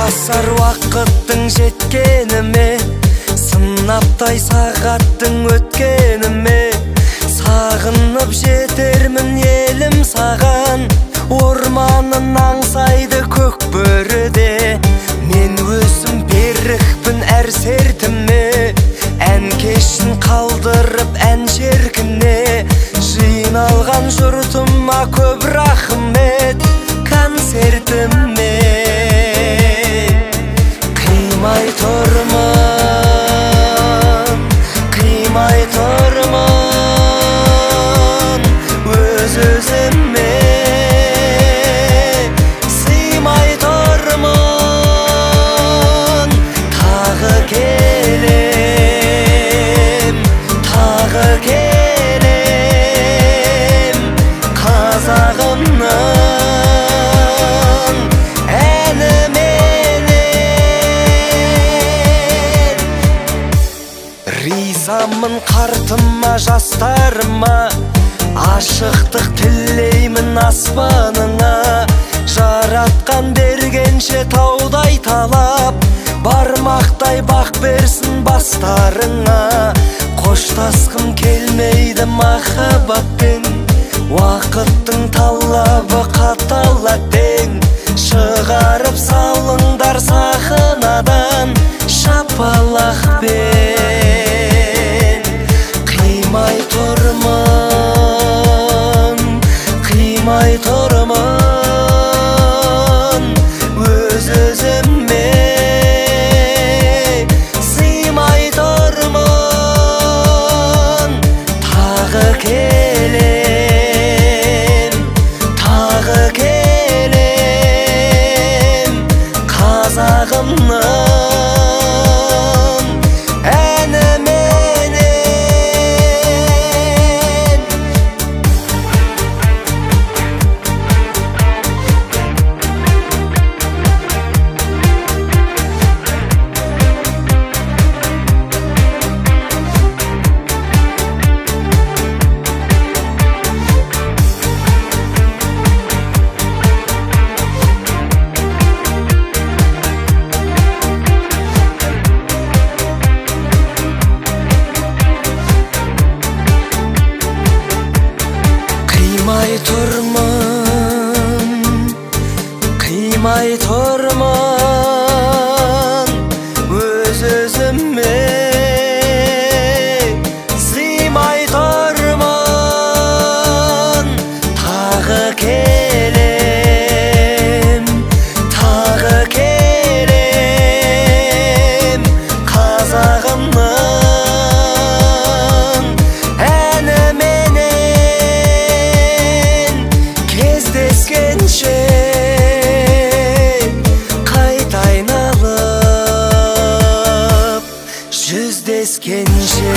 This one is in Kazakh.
басар уақыттың жеткеніме, сынаптай сағаттың өткеніме, сағынып жетермін елім саған. Орманын аңсайды көк бөріде, мен өзім берікпін әр сертіме. Ән кешін қалдырып ән шеркіне, жиналған жұртыма көп рахмет. Концертіме қимай тұрмын, қимай тұрмын өз-өзіме, сыймай тұрмын. Тағы келем, тағы келем қазағымның ризамын қартыма, жастарыма, ашықтық тілеймін аспаныңа. Жаратқан бергенше таудай талап, бармақтай бақ берсін бастарыңа. Қоштасқым келмейді махаббатпен, уақыттың талабы қатал әттең. Шығарып салыңдар сахнадан шапалақпен. Қимай тұрмын, қимай тұрмын өз-өзіме, сыймай тұрмын. Тағы келем, тағы келем қазағымның қимай тұрмын, қимай тұрмын өз-өзіме, сыймай тұрмын. Тағы келем, тағы келем қазағымның қайта айналып жүздескенше.